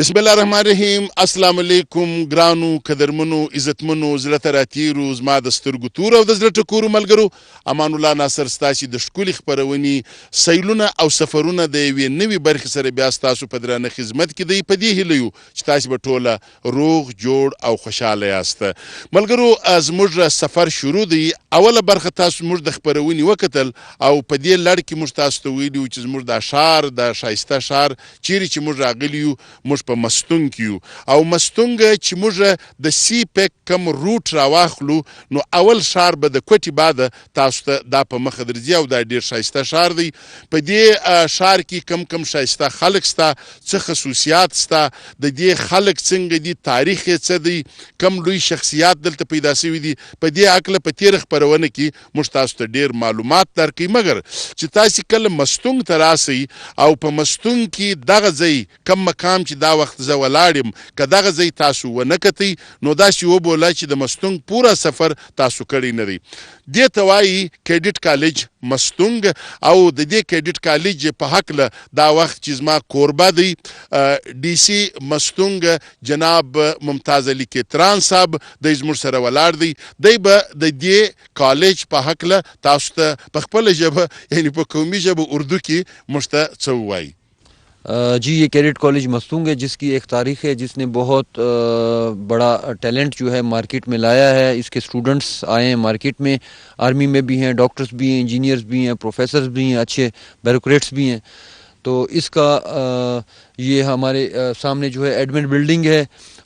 بسم الله الرحمن الرحیم. السلام علیکم ګرانو قدرمنو عزتمنو زړه ته راتیرو زما د سترګو تور او د زړه ټکورو ملګرو. امان الله ناصر ستاسې د ښکلې خپرونې سیلونه او سفرونه د یوې نوې برخې سره بیا ستاسو په درانه خدمت کې دی. په دې هیله یو چې تاسې به ټوله روغ جوړ او خوشحاله یاست. ملګرو زموږ سفر شروع دی. اوله برخه تاسو موږ د خپرونې وکتل او په دې لړ کې موږ تاسو ته ویلي وو چې زموږ دا ښار د ښایسته ښار چیرې چې موږ راغلي یو موږ په مستونګ کې یو او مستونګ چې موږ د سی پیک کم روټ راواخلو نو اول ښار به د کوټې باده تاسو ته دا په مخه درځي او دا ډېر ښایسته ښار دی. په دې ښار کې کم ښایسته خلک سته، څه خصوصیات سته، د دې خلک څنګه دي، تاریخ یې څه دی، کم لوی شخصیات دلته پیدا شوي دي. په دې هکله په تېره خپرونه کې موږ تاسو ته ډېر معلومات درکوي. مګر چې تاسې کله مستونګ ته راسئ او په مستونګ کې دغه ځای کم مقام چې دا وخت زه ولاړ یم که دغه ځای تاسو ونه کتئ نو داسې وبوله چې د مستونګ پوره سفر تاسو کړی نه دی. دې ته وایي کیډټ کالج مستونګ او د دې کیډټ کالج په هکله دا وخت چې زما کوربه دی ډي سي مستونګ جناب ممتاز علي کیتران صاحب دی زموږ سره ولاړ دی. دی به د دې کالج په هکله تاسو ته په خپله ژبه یعنې په قومي ژبه اردو کې موږ ته څه ووایي. جی یہ کیڈٹ کالج مستونگ ہے جس کی ایک تاریخ ہے، جس نے بہت بڑا ٹیلنٹ جو ہے مارکیٹ میں لایا ہے. اس کے اسٹوڈنٹس آئے ہیں مارکیٹ میں، آرمی میں بھی ہیں، ڈاکٹرز بھی ہیں، انجینئرز بھی ہیں، پروفیسرز بھی ہیں، اچھے بیوروکریٹس بھی ہیں. تو اس کا یہ ہمارے سامنے جو ہے ایڈمن بلڈنگ ہے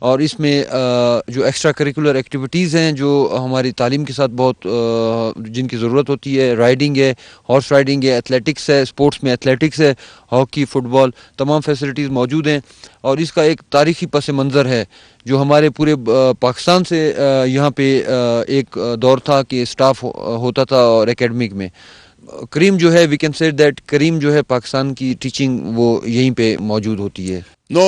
اور اس میں جو ایکسٹرا کریکولر ایکٹیویٹیز ہیں جو ہماری تعلیم کے ساتھ بہت جن کی ضرورت ہوتی ہے، رائڈنگ ہے، ہارس رائڈنگ ہے، ایتھلیٹکس ہے، اسپورٹس میں ایتھلیٹکس ہے، ہاکی، فٹ بال، تمام فیسلٹیز موجود ہیں. اور اس کا ایک تاریخی پس منظر ہے جو ہمارے پورے پاکستان سے یہاں پہ ایک دور تھا کہ اسٹاف ہوتا تھا اور اکیڈمک میں کریم جو ہے وی کین سے دیٹ کریم جو ہے پاکستان کی ټیچنگ وہ یہیں پہ موجود ہوتی ہے. نو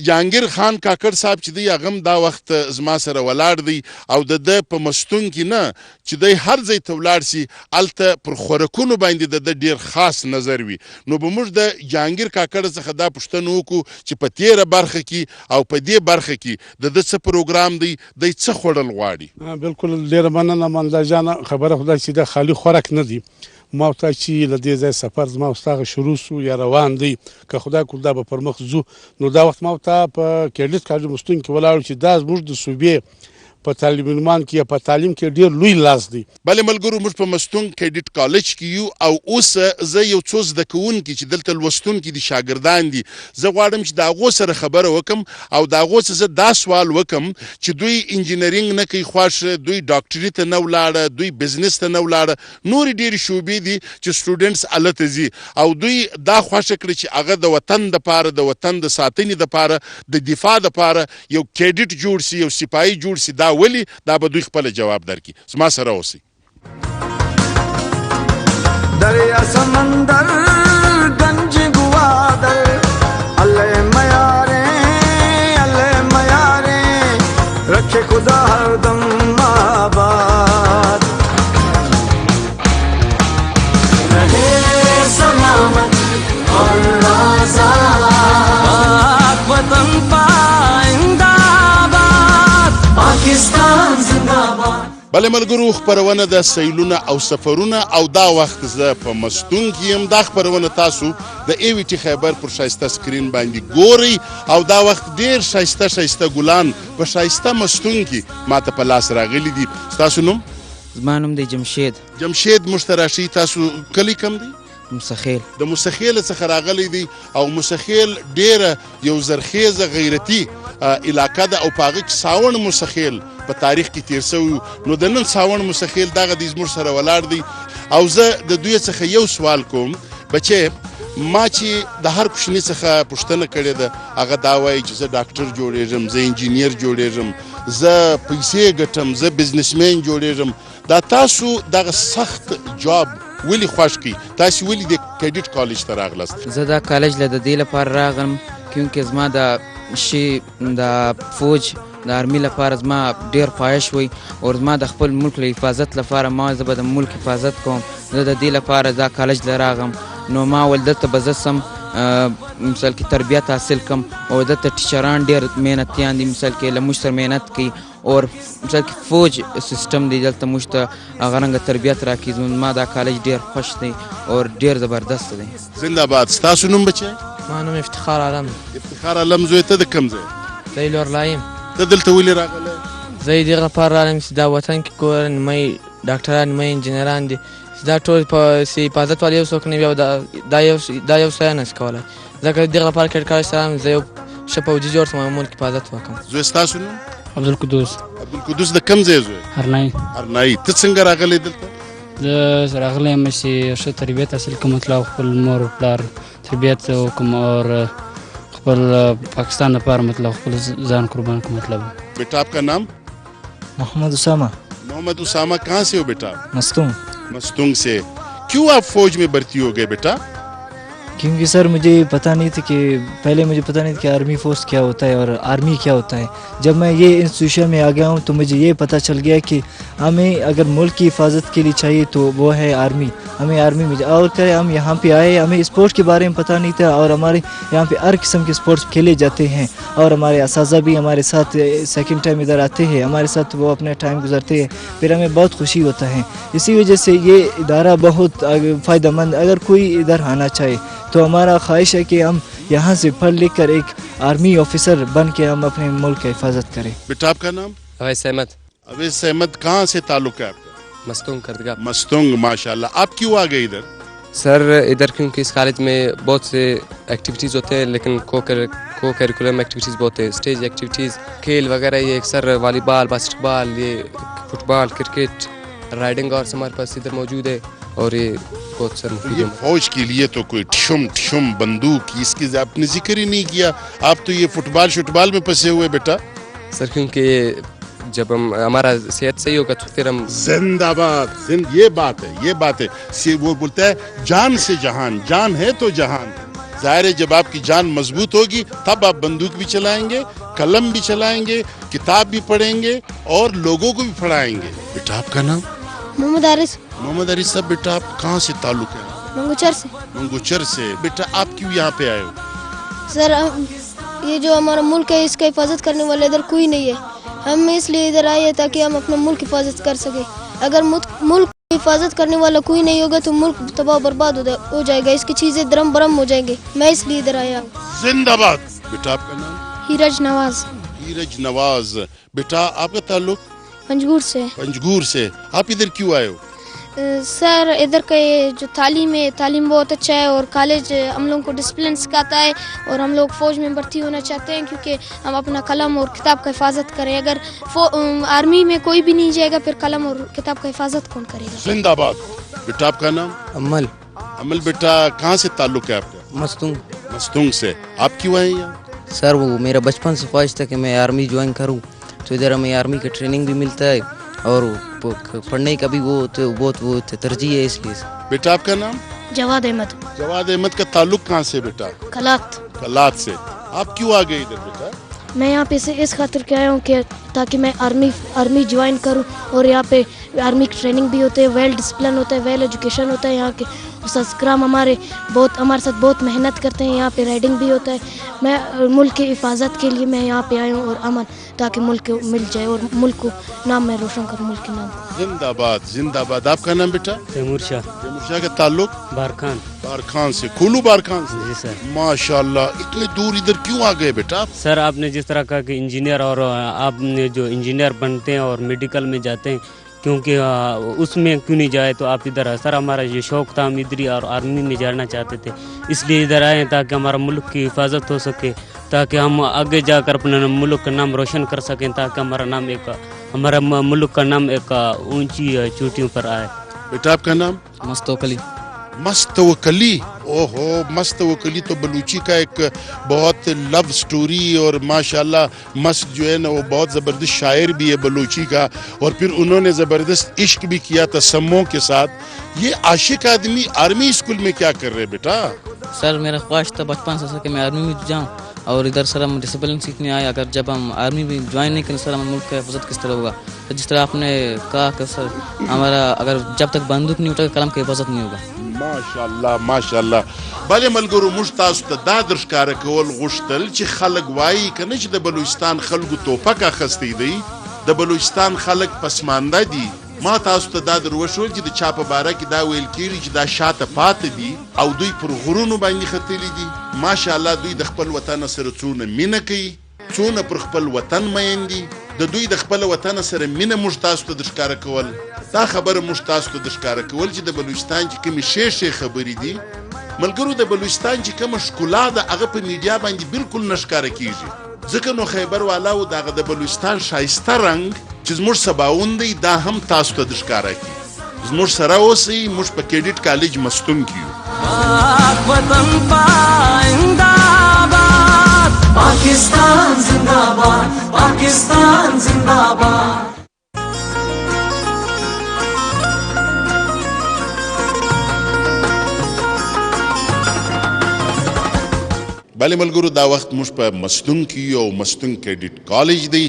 جهانګیر خان کاکړ صاحب چې دی هغه هم دا وخت زما سره ولاړ دی او د ده په مستون کې نه چې دی هر ځای ته ولاړ سي هلته پر خوراکونو باندې د ده ډېر خاص نظر وي. نو به موږ د جهانګیر کاکړ څخه دا پوښتنه وکړو چې په تېره برخه کې او په دې برخه کې د ده څه پروګرام دی، دی څه خوړل غواړي. بالکل ډېره مننه منظر جانه. خبره خدای چې د خالي خوراک نه دی. ما ورته چې له دې ځای سفر زما ورته شروع سو یا روان دی که خدای کول دا به پر مخ ځو. نو دا وخت ما ورته په کیډټ کالج مستونګ کې ولاړو چې دا زموږ د صوبې په تعلیم علمان کې یا په تعلیم کې ډېر لوی لاس دی. بلې ملګرو موږ په مستونګ کیډټ کالج کې یو او اوس زه یو څو زده کوونکي چې دلته لوستونکي دي، شاګردان دي، زه غواړم چې د هغو سره خبره وکم او د هغو څه زه دا سوال وکم چې دوی انجینرینګ نه کوي خوښ، دوی ډاکټري ته نه ولاړه، دوی بزنس ته نه ولاړه، نورې ډېرې شعبې دي چې سټوډنټس هلته ځي او دوی دا خوښه کړي چې هغه د وطن دپاره، د وطن د ساتنې دپاره، د دفاع دپاره یو کیډټ جوړ سي، یو سپایي جوړ سي. دا ولی دا به دوی خپل جواب درکړي. زما سره اوسئ. دریا سمندر گنج گوادر اللہ میارے رکھے خدا ہر دم آباد رہے سلامت اور آزاد وطن پائندہ آباد پاکستان زندہ باد. بلې ملګرو خپرونه د سیلونه او سفرونه او دا وخت زه په مستون کې یم. دا خپرونه تاسو د AVT خیبر پر ښایسته سکرین باندې ګورئ او دا وخت ډېر ښایسته ګلان په ښایسته مستون کې ما ته په لاس راغلي دي. ستاسو نوم؟ زما نوم دی جمشید. جمشید موږ ته راشئ. تاسو کلی کم دی؟ مسخیل. د مسخیل څخه راغلی دی او مسخیل ډېره یو زرخیزه غیرتي علاقه ده او په هغه کې ساوڼ مسخیل په تاریخ کې تیر شوی. نو د نن ساوڼ مسخیل دغه دی زموږ سره ولاړ دی او زه د دوی څخه یو سوال کوم. بچې ما چې د هر کوچني څخه پوښتنه کړې ده هغه دا وایي چې زه ډاکټر جوړېږم، زه انجینیر جوړېږم، زه پیسې ګټم، زه بزنسمین جوړېږم. دا تاسو دغه سخت جاب ولې خوښ کړي؟ تاسو ولې د کیډټ کالج ته راغلاست؟ زه دا کالج له د دې لپاره راغلم کیونکې زما د د فوج د آرمي لپاره زما ډېر خواهش وی او زما د خپل ملک له حفاظت لپاره ما زه به د ملک حفاظت کوم. زه د دې لپاره دا کالج له راغم. نو ما ول دلته به زه سم مثال کې تربیت حاصل کم او دلته ټیچران ډېر محنتیان دي مثال کې له موږ سره محنت کوي اور مثال کې فوج سسټم دی دلته موږ ته هغه رنګه تربیت راکوي ما دا کالج ډېر خوښ دی اور ډېر زبردست دی. زنده باد. ستاسو نوم بچی؟ ما نوم افتخار عالم. افتخار عالم زوی ته د کوم ځای؟ زه لور لایم. ته دلته ولې راغلی؟ زه دې لپاره راغلم چې دا وطن کې ګورم نیمایي ډاکټران نیمایي انجینران دي دا ټول په حفاظت والا یو څوک نه وي او دا یو څه نشي کولی ځکه دې لپاره کرکټ کالج سره زه یو ښه پوځي جوړ شم او ملک حفاظت وکړم. زوی ستاسو نوم؟ عبدالقدوس. عبدالقدوس د کوم ځای زوی؟ هرنائی. هرنائی. ته څنګه راغلی دلته؟ زه راغلی یم چې ښه تربیت حاصل کړم مطلب خپل مور و پلار تربیت وکړم اور خپل پاکستان لپاره مطلب خپل ځان قربان کړم مطلب. بیٹا آپ کا نام؟ محمد اسامہ. محمد اسامہ. کہاں سے ہو بیٹا؟ مستونگ. مستونگ سے. کیوں آپ فوج میں بھرتی ہو گئے بیٹا؟ کیونکہ سر مجھے پتہ نہیں تھا کہ پہلے مجھے پتہ نہیں تھا کہ آرمی فورس کیا ہوتا ہے اور آرمی کیا ہوتا ہے. جب میں یہ انسٹیٹیوشن میں آ گیا ہوں تو مجھے یہ پتہ چل گیا کہ ہمیں اگر ملک کی حفاظت کے لیے چاہیے تو وہ ہے آرمی. ہمیں آرمی میں اور کیا ہم یہاں پہ آئے ہمیں اسپورٹس کے بارے میں پتہ نہیں تھا اور ہمارے یہاں پہ ہر قسم کے اسپورٹس کھیلے جاتے ہیں اور ہمارے اساتذہ بھی ہمارے ساتھ سیکنڈ ٹائم ادھر آتے ہیں ہمارے ساتھ وہ اپنا ٹائم گزارتے ہیں پھر ہمیں بہت خوشی ہوتا ہے. اسی وجہ سے یہ ادارہ بہت فائدہ مند اگر کوئی ادھر آنا چاہے تو ہمارا خواہش ہے کہ ہم یہاں سے پڑھ لکھ کر ایک آرمی آفیسر بن کے ہم اپنے ملک کی حفاظت کریں. بیٹا آپ کا نام؟ اویس احمد. اویس احمد. کہاں سے تعلق ہے آپ کا؟ مستونگ کردگاہ. مستونگ. ماشاءاللہ. آپ کیوں آ گئے ادھر؟ سر ادھر کیونکہ اس کالج میں بہت سے ایکٹیویٹیز ہوتے ہیں لیکن کو کیریکولم ایکٹیویٹیز بہت ہے اسٹیج ایکٹیویٹیز کھیل وغیرہ یہ سر والی بال باسکٹ بال یہ فٹ بال کرکٹ رائڈنگ اور ہمارے پاس ادھر موجود ہے اور یہ بہت سر مفید ہے. فوج کے لیے تو کوئی ٹھشم بندوق اس کی آپ نے ذکر ہی نہیں کیا. آپ تو یہ فٹ بال میں پھنسے ہوئے بیٹا. سر کیونکہ جب ہمارا صحت صحیح ہوگا تو پھر ہم زندہ باد. یہ بات ہے وہ بولتا ہے جان سے جہان. جان ہے تو جہان. ظاہر ہے جب آپ کی جان مضبوط ہوگی تب آپ بندوق بھی چلائیں گے قلم بھی چلائیں گے کتاب بھی پڑھیں گے اور لوگوں کو بھی پڑھائیں گے. بیٹا آپ کا نام؟ محمد عارف. محمد عارف صاحب. بیٹا آپ کہاں سے تعلق ہے؟ منگوچر سے. منگوچر سے. بیٹا آپ کیوں یہاں پہ آئے ہو؟ سر یہ جو ہمارا ملک ہے اس کا حفاظت کرنے والا ادھر کوئی نہیں ہے. ہم اس لیے ادھر آئے ہیں تاکہ ہم اپنا ملک حفاظت کر سکیں. اگر ملک کی حفاظت کرنے والا کوئی نہیں ہوگا تو ملک تباہ برباد ہو جائے گا. اس کی چیزیں درم برم ہو جائیں گے. میں اس لیے ادھر آیا. زندہ باد. بیٹا آپ کا نام؟ ہیرج نواز. ہیرج نواز. بیٹا آپ کا تعلق؟ پنجگور سے. پنجگور سے. آپ ادھر کیوں آئے ہو؟ سر ادھر کا یہ جو تعلیم ہے تعلیم بہت اچھا ہے اور کالج ہم لوگوں کو ڈسپلن سکھاتا ہے اور ہم لوگ فوج میں بھرتی ہونا چاہتے ہیں کیونکہ ہم اپنا قلم اور کتاب کا حفاظت کریں. اگر آرمی میں کوئی بھی نہیں جائے گا پھر قلم اور کتاب کا حفاظت کون کرے گا. زندہ باد. بیٹا آپ کا نام؟ عمل. عمل. بیٹا کہاں سے تعلق ہے آپ کا؟ مستونگ. مستونگ سے. آپ کیوں آئے یہاں؟ سر وہ میرا بچپن سے خواہش تھا کہ میں آرمی جوائن کروں تو ادھر ہمیں آرمی کا ٹریننگ بھی ملتا ہے اور پڑھنے کا بھی وہ ترجیح ہے اس لیے. بیٹا آپ کا نام؟ جواد احمد. جواد احمد. کا تعلق کہاں سے بیٹا؟ کلات. کلات سے. آپ کیوں آ گئے ادھر بیٹا؟ میں یہاں پہ اس خاطر کے آیا ہوں کہ تاکہ میں آرمی جوائن کروں اور یہاں پہ آرمی کی ٹریننگ بھی ہوتے ہے ویل ڈسپلن ہوتا ہے ویل ایجوکیشن ہوتا ہے. یہاں کے استاد کرام ہمارے ساتھ بہت محنت کرتے ہیں. یہاں پہ رائڈنگ بھی ہوتا ہے. میں ملک کی حفاظت کے لیے میں یہاں پہ آیا ہوں اور امن تاکہ ملک کو مل جائے اور ملک کو نام میں روشن کروں ملک کے نام. زندہ باد. زندہ باد. آپ کا نام بیٹا؟ تیمور شاہ. تیمور شاہ. کا تعلق؟ بارخان. بارخان سے. کھولو بارخان سے. جی سر. ماشاءاللہ. اتنے دور ادھر کیوں آ گئے بیٹا؟ سر آپ نے جس طرح کہا کہ انجینئر اور آپ نے جو انجینئر بنتے ہیں اور میڈیکل میں جاتے ہیں کیونکہ اس میں کیوں نہیں جائے تو آپ ادھر سر ہمارا یہ شوق تھا ہم ادھر اور آرمی میں جانا چاہتے تھے اس لیے ادھر آئے ہیں تاکہ ہمارا ملک کی حفاظت ہو سکے تاکہ ہم آگے جا کر اپنے ملک کا نام روشن کر سکیں تاکہ ہمارا ملک کا نام ایک اونچی چوٹیوں پر آئے. بیٹا آپ کا نام؟ مستوکلی. مستوکلی. اوہو. مستوکلی تو بلوچی کا ایک بہت لو سٹوری اور ماشاءاللہ مست جو ہے نا وہ بہت زبردست شاعر بھی ہے بلوچی کا اور پھر انہوں نے زبردست عشق بھی کیا تسموں کے ساتھ. یہ عاشق آدمی آرمی اسکول میں کیا کر رہے بیٹا؟ سر میرا خواہش تھا بچپن سے کہ میں آرمی میں جاؤں اور ادھر سر ہم ڈسپلن سیکھنے آئے. اگر جب ہم آرمی میں جوائن نہیں کریں سر ہم ملک کا حفاظت کس طرح ہوگا؟ جس طرح آپ نے کہا کہ سر ہمارا اگر جب تک بندوق نہیں اٹھے قلم کی حفاظت نہیں ہوگا. ماشاءالله ماشاءالله. بله ملګرو موږ تاسو ته دا در ښکاره کول غوښتل چې خلک وایي که نه چې د بلوچستان خلکو توپک اخیستی دی، د بلوچستان خلک پسمانده دي. ما تاسو ته دا در وښول چې د چا په باره کې دا ویل کېږي چې دا شاته پاتې دي او دوی پر غرونو باندې ختلي دي. ماشاءالله دوی د خپل وطن سره څونه مینه کوي، څونه پر خپل وطن مین دي. د دوی د خپل وطن سره مینه موږ تاسو ته در ښکاره کول. دا خبره موږ تاسو ته در ښکاره کول چې د بلوچستان چې کومې ښې خبرې دي ملګرو، د بلوچستان چې کومه ښکلا ده هغه په میډیا باندې بالکل نه ښکاره کېږي. ځکه نو خیبر والاو دغه د بلوچستان ښایسته رنګ چې زموږ سباوون دی دا هم تاسو ته در ښکاره کړي. زموږ سره اوسئ، موږ په کیډیټ کالج مستون کې یو. پاک وطن پائندہ باد، پاکستان زندہ باد، پاکستان زندہ باد. بله ملګرو دا وخت موږ په مستون کې یو، مستون کیډیټ کالج دی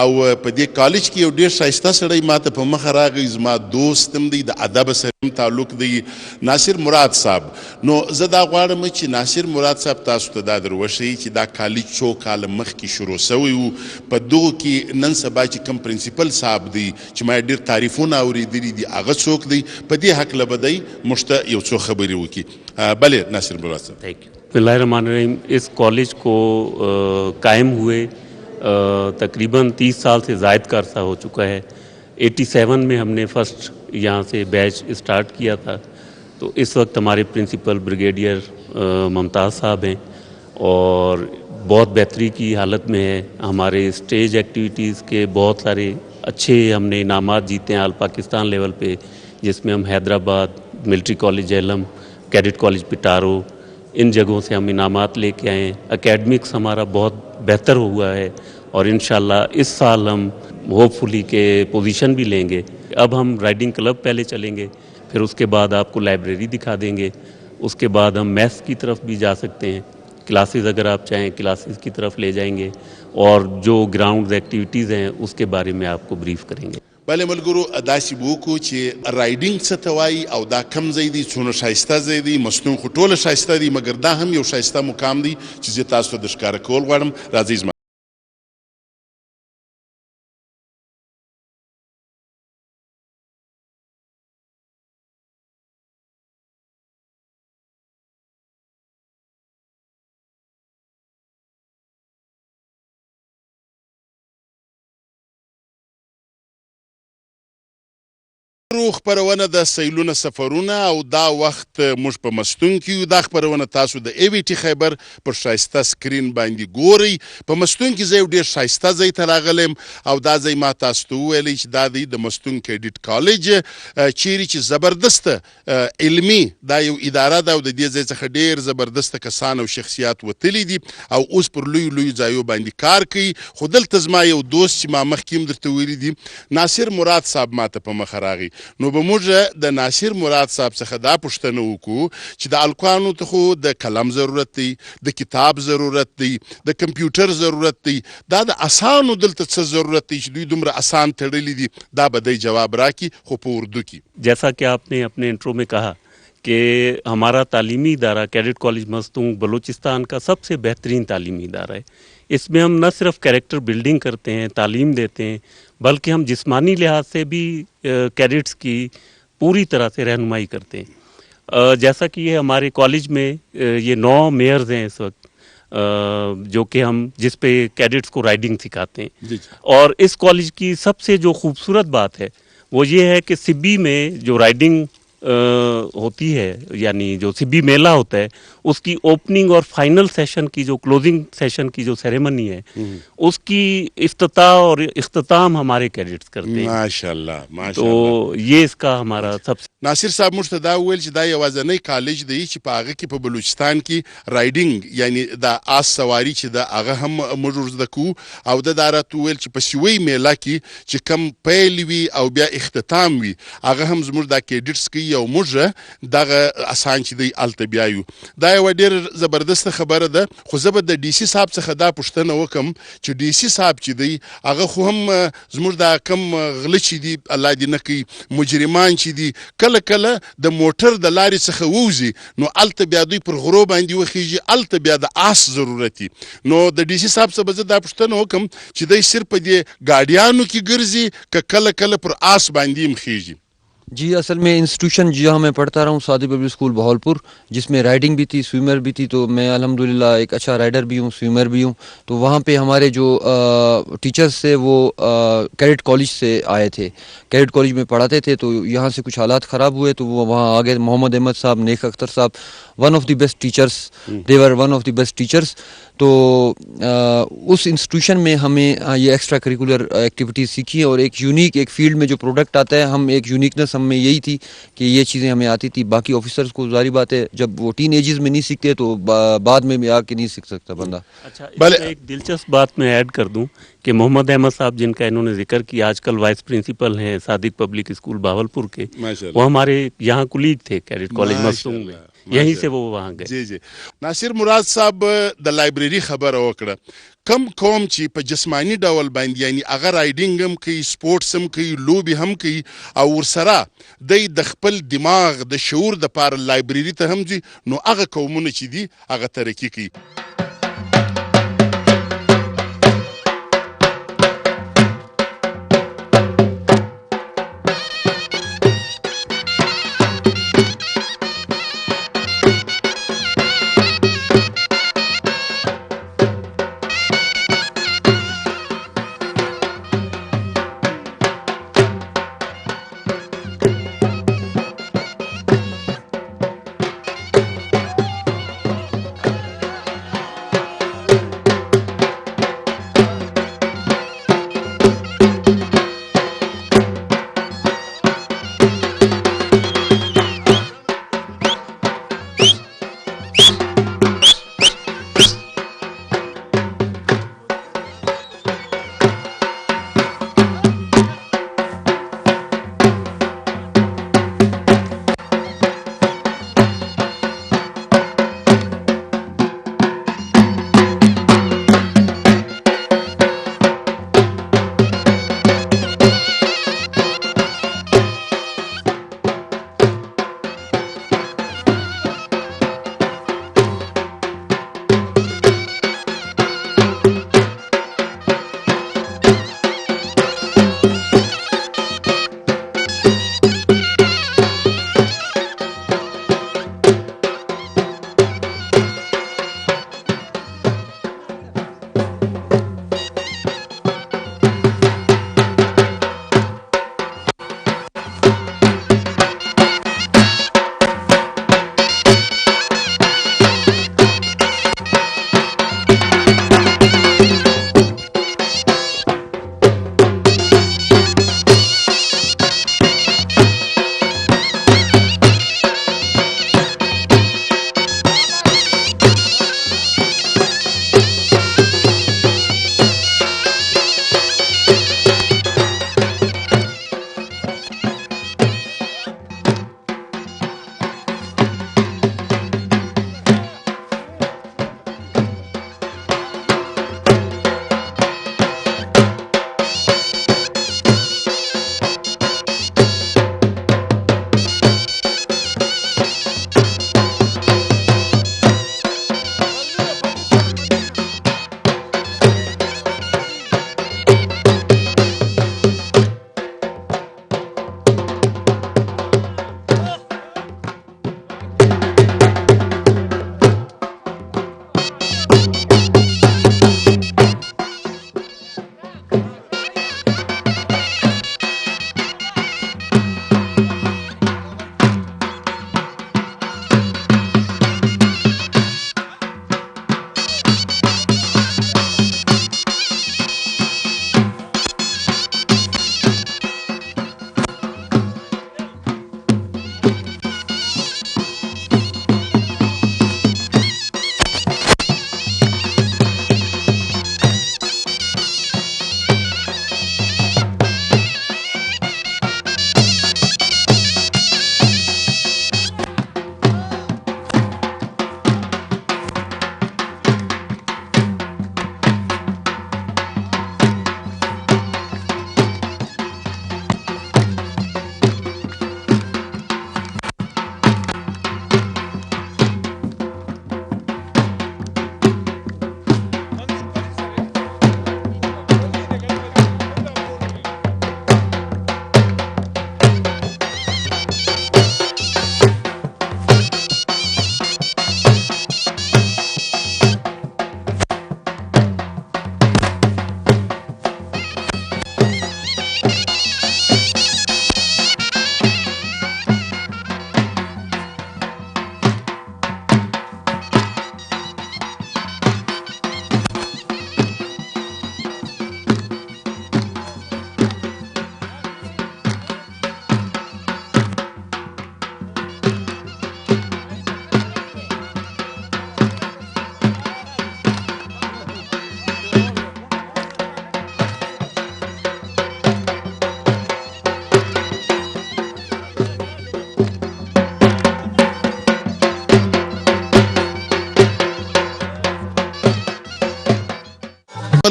او په دې کالج کې یو ډېر ښایسته سړی ماته په مخه راغی، زما دوست هم دی، د ادب سره هم تعلق دی، ناصر مراد صاحب. نو زه دا غواړم چې ناصر مراد صاحب تاسو ته دا در وښیي چې دا کالج څو کاله مخکې شروع سوی و. په دغو کې نن سبا چې کوم پرنسپل صاحب دی چې ما ډېر تعریفونه اورېدلي دي هغه څوک دی، په دې هکله به دی موږ ته یو څو خبرې وکړي. بلې ناصر مراد صاحب. تھینک یو. بسم اللہ الرحمن الرحیم. اس کالج کو قائم ہوئے تقریباً 30 سال سے زائد کا عرصہ ہو چکا ہے. 87 میں ہم نے فرسٹ یہاں سے بیچ اسٹارٹ کیا تھا. تو اس وقت ہمارے پرنسپل بریگیڈیئر ممتاز صاحب ہیں اور بہت بہتری کی حالت میں ہے. ہمارے اسٹیج ایکٹیویٹیز کے بہت سارے اچھے ہم نے انعامات جیتے ہیں آل پاکستان لیول پہ، جس میں ہم حیدرآباد، ملٹری کالج جہلم، کیڈٹ کالج پٹارو، ان جگہوں سے ہم انعامات لے کے آئے ہیں. اکیڈمکس ہمارا بہت بہتر ہوا ہے اور انشاءاللہ اس سال ہم ہوپ فلی کے پوزیشن بھی لیں گے. اب ہم رائڈنگ کلب پہلے چلیں گے، پھر اس کے بعد آپ کو لائبریری دکھا دیں گے، اس کے بعد ہم میتھس کی طرف بھی جا سکتے ہیں. کلاسز اگر آپ چاہیں کلاسز کی طرف لے جائیں گے اور جو گراؤنڈز ایکٹیویٹیز ہیں اس کے بارے میں آپ کو بریف کریں گے. بله ملګرو داسې به وکړو چې رایډینګ څه ته وایي او دا کم ځای دی، څومره ښایسته ځای دی. مستون خو ټوله ښایسته دی مګر دا هم یو ښایسته مقام دی چې زه تاسو ته د ښکاره کول غواړم. راځئ زما خپرونه د سیلونه سفرونه او دا وخت موږ په مستون کې یو. دا خپرونه تاسو د ای وی ټي خیبر پر ښایسته سکرین باندې ګورئ. په مستون کې زه یو ډېر ښایسته ځای ته راغلی او دا ځای ما تاسو ته وویلی چې دا دی د مستون کیډیټ کالج، چیرې چې زبردسته علمي دا یو اداره ده او د دې ځای څخه ډېر زبردسته کسان او شخصیات وتلي دي او اوس پر لویو لویو ځایو باندې کار کوي. خو دلته زما یو دوست چې ما مخکې هم درته ویلي دي ناصر مراد صاحب ماته په مخه راغی. نو به موږ د ناصر مراد صاحب څخه دا پوښتنه وکړو چې د الکوانو ته خو د قلم ضرورت دی، د کتاب ضرورت دی، د کمپیوټر ضرورت دی، دا د اسانو دلته څه ضرورت دی چې دوی دومره اسان تړلي دي؟ دا به دی جواب راکړي خو په اردو کې. جیسا کہ آپ نے اپنے انٹرو میں کہا کہ ہمارا تعلیمی ادارہ کیڈٹ کالج مستونگ بلوچستان کا سب سے بہترین تعلیمی ادارہ ہے. اس میں ہم نہ صرف کیریکٹر بلڈنگ کرتے ہیں، تعلیم دیتے ہیں، بلکہ ہم جسمانی لحاظ سے بھی کیڈٹس کی پوری طرح سے رہنمائی کرتے ہیں. جیسا کہ یہ ہمارے کالج میں یہ 9 میئرز ہیں اس وقت جو کہ ہم جس پہ کیڈٹس کو رائڈنگ سکھاتے ہیں. اور اس کالج کی سب سے جو خوبصورت بات ہے وہ یہ ہے کہ سبی میں جو رائڈنگ ہوتی ہے، یعنی جو سبی میلہ ہوتا ہے، اس کی اوپننگ اور فائنل سیشن کی جو کلوزنگ سیشن کی جو سیریمنی ہے اس کی افتتاح اور اختتام ہمارے کیڈٹس کرتے ہیں. ماشاءاللہ تو یہ اس کا ہمارا سب سے. ناصر صاحب موږ ته دا وویل چې دا یوازینی کالج دی چې په هغه کې په بلوچستان کې رایډینګ یعنی د آس سواري چې د هغه هم موږ زده کوو او دا راته وویل چې په سوی میله کې چې کم پیل وي او بیا اختتام وي هغه هم زموږ دا کیډټس کوي دی او موږ دغه اسان چې دی الته بیایو. دا یو ډېر زبردست خبره ده. خو زه به د ډي سي صاحب څخه دا پوښتنه وکم چې ډي سي صاحب چې دی هغه خو هم زموږ دا کم غله چې دي الله دې نه کوي مجرمان چې دي کله کله د موټر د لارې څخه ووځي نو الته بیا دوی پر غرو باندې وخیږي الته بیا د آس ضرورتي. نو د ډي سي صاحب څخه به زه دا پوښتنه وکم چې دی صرف په دې ګاډیانو کې ګرځي که کله کله پر آس باندې هم خیږي؟ جی اصل میں انسٹیٹیوشن جہاں میں پڑھتا رہا ہوں سعدی پبلک اسکول بہاولپور جس میں رائڈنگ بھی تھی سوئمر بھی تھی تو میں الحمدللہ ایک اچھا رائڈر بھی ہوں سوئمر بھی ہوں. تو وہاں پہ ہمارے جو ٹیچرز تھے وہ کیڈٹ کالج سے آئے تھے کیڈٹ کالج میں پڑھاتے تھے تو یہاں سے کچھ حالات خراب ہوئے تو وہ وہاں آگے محمد احمد صاحب نیک اختر صاحب ون آف دی بیسٹ ٹیچرس دیور ون آف دی بیسٹ ٹیچرس. تو اس انسٹیٹیوشن میں ہمیں یہ ایکسٹرا کریکولر ایکٹیویٹیز سیکھی ہیں اور ایک یونیک ایک فیلڈ میں جو پروڈکٹ آتا ہے ہم ایک یونیکنس ہم میں یہی تھی کہ یہ چیزیں ہمیں آتی تھی. باقی آفیسرز کو ظاہری بات ہے جب وہ ٹین ایجز میں نہیں سیکھتے تو بعد میں بھی آ کے نہیں سیکھ سکتا بندہ. اچھا ایک دلچسپ بات میں ایڈ کر دوں کہ محمد احمد صاحب جن کا انہوں نے ذکر کیا آج کل وائس پرنسپل ہیں صادق پبلک اسکول بہاولپور کے وہ ہمارے یہاں کلیگ تھے کیڈٹ کالج مستونگ میں یہیں سے وہ وہاں گئے. جی ناصر مراد صاحب د لایبرری خبره وکړه کم قوم چې په جسمانی ډول باندې یعنی هغه رایډینګ هم کوي سپورټس هم کوي لوبې هم کوي او ورسره د خپل دماغ د شعور د پاره لایبرری ته هم ځي نو هغه قومونه چې دي هغه ترقي کوي.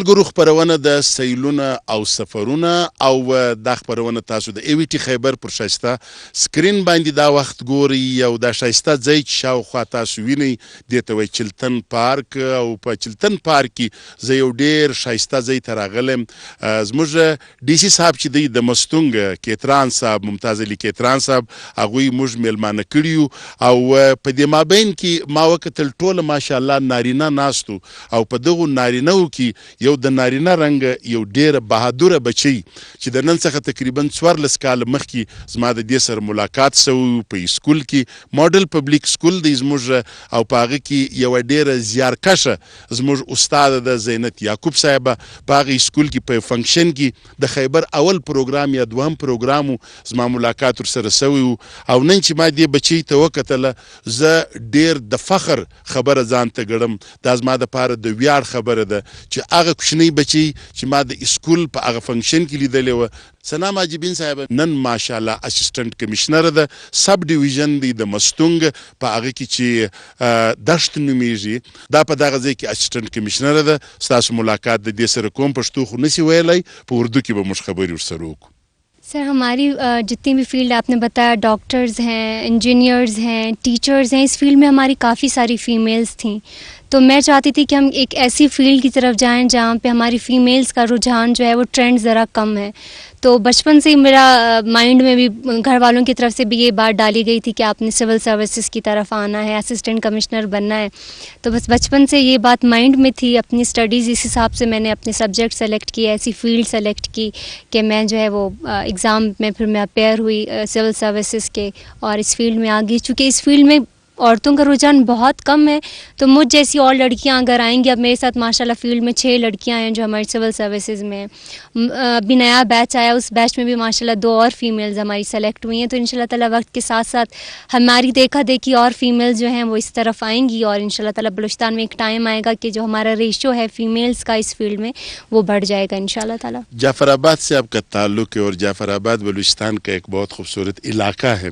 ملګرو خپرونه د سیلونه او سفرونه او دا خپرونه تاسو د ایویټي خیبر پر شایسته سکرین باندې دا وخت ګوري او دا شایسته ځای چې شاوخوا تاسو وینئ دې ته وایي چلتن پارک او په چلتن پارک کې زه یو ډېر شایسته ځای ته راغلم. زموږ ډي سي صاحب چې دی د مستونګ کیتران صاحب ممتاز علي کیتران صاحب هغوی موږ میلمانه کړي یو او په دې مابین کې ما وکتل ټوله ماشاءالله نارینه ناستو او په دغو نارینهو کې یو د نارینه رنګ یو ډېره بهادوره بچی چې د نن څخه تقریبا 14 کاله مخکې زما د دې سره ملاقات سوی په سکول کې ماډل پبلیک سکول دی زموږ او په هغه کې یوه ډېره زیارکشه زموږ استاد د زینت یعقوب صاحبه په هغې سکول کې په فنکشن کې د خیبر اول پروګرام یا دوهم پروګرام زما ملاقات ورسره سوی و او نن چې ما دې بچی ته وکتله زه ډېر د فخر خبره ځان ته ګڼم. دا زما دپاره د ویاړ خبره ده چې هغه کوچنی بچی چې ما د اسکول په هغه فنکشن کې لیدلی وه. ثنا ماجبین صاحب نن ماشاءالله اسسټنټ کمشنر ده سب ډیویژن دی د مستونګ په هغه کې چې دشت نومیږي دا په دغه ځای کې اسسټنټ کمشنر ده. ستاسو ملاقات د دې سره کوم پښتو خو نسی ویلی په اردو کې به موږ خبرې ورسره وکړو. سر ہماری جتنی بھی فیلڈ آپ نے بتایا ڈاکٹرز ہیں انجینئرز ہیں ٹیچرز ہیں اس فیلڈ میں ہماری کافی ساری فیمیلز تھیں تو میں چاہتی تھی کہ ہم ایک ایسی فیلڈ کی طرف جائیں جہاں پہ ہماری فیمیلز کا رجحان جو ہے وہ ٹرینڈ ذرا کم ہے. تو بچپن سے ہی میرا مائنڈ میں بھی گھر والوں کی طرف سے بھی یہ بات ڈالی گئی تھی کہ آپ نے سول سروسز کی طرف آنا ہے اسسٹنٹ کمشنر بننا ہے. تو بس بچپن سے یہ بات مائنڈ میں تھی. اپنی اسٹڈیز اس حساب سے میں نے اپنے سبجیکٹ سلیکٹ کیے ایسی فیلڈ سلیکٹ کی کہ میں جو ہے وہ ایگزام میں پھر میں اپیئر ہوئی سول سروسز کے اور اس فیلڈ میں آ گئی. چونکہ اس فیلڈ میں عورتوں کا رجحان بہت کم ہے تو مجھ جیسی اور لڑکیاں اگر آئیں گی اب میرے ساتھ ماشاءاللہ فیلڈ میں 6 لڑکیاں ہیں جو ہماری سول سروسز میں ہیں. ابھی نیا بیچ آیا اس بیچ میں بھی ماشاءاللہ 2 اور فیمیلز ہماری سلیکٹ ہوئی ہیں. تو انشاءاللہ تعالیٰ وقت کے ساتھ ساتھ ہماری دیکھا دیکھی اور فیمیلز جو ہیں وہ اس طرف آئیں گی اور انشاءاللہ تعالیٰ بلوچستان میں ایک ٹائم آئے گا کہ جو ہمارا ریشو ہے فیمیلز کا اس فیلڈ میں وہ بڑھ جائے گا انشاءاللہ تعالیٰ. جعفر آباد سے آپ کا تعلق ہے اور جعفر آباد بلوچستان کا ایک بہت خوبصورت علاقہ ہے.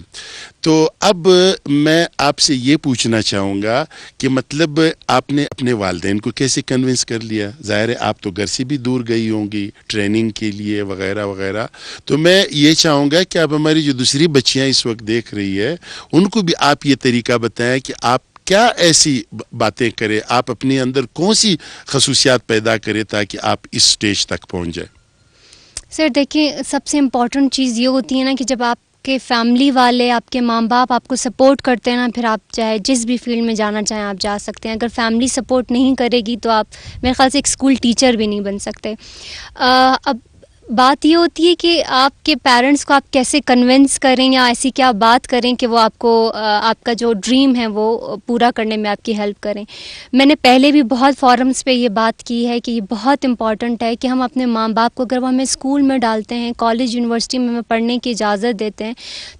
تو اب میں آپ سے یہ پوچھنا چاہوں گا کہ مطلب آپ نے اپنے والدین کو کیسے کنونس کر لیا؟ ظاہر ہے آپ تو گھر سے بھی دور گئی ہوں گی ٹریننگ کے لیے وغیرہ وغیرہ. تو میں یہ چاہوں گا کہ آپ ہماری جو دوسری بچیاں اس وقت دیکھ رہی ہے ان کو بھی آپ یہ طریقہ بتائیں کہ آپ کیا ایسی باتیں کریں, آپ اپنے اندر کون سی خصوصیات پیدا کریں تاکہ آپ اس سٹیج تک پہنچ جائیں. سر دیکھیں سب سے امپورٹنٹ چیز یہ ہوتی ہے نا کہ جب آپ کے فیملی والے آپ کے ماں باپ آپ کو سپورٹ کرتے ہیں نا پھر آپ چاہے جس بھی فیلڈ میں جانا چاہیں آپ جا سکتے ہیں. اگر فیملی سپورٹ نہیں کرے گی تو آپ میرے خیال سے ایک اسکول ٹیچر بھی نہیں بن سکتے. اب بات یہ ہوتی ہے کہ آپ کے پیرنٹس کو آپ کیسے کنونس کریں یا ایسی کیا بات کریں کہ وہ آپ کو آپ کا جو ڈریم ہے وہ پورا کرنے میں آپ کی ہیلپ کریں. میں نے پہلے بھی بہت فورمز پہ یہ بات کی ہے کہ یہ بہت امپورٹنٹ ہے کہ ہم اپنے ماں باپ کو اگر وہ ہمیں اسکول میں ڈالتے ہیں کالج یونیورسٹی میں ہمیں پڑھنے کی اجازت دیتے ہیں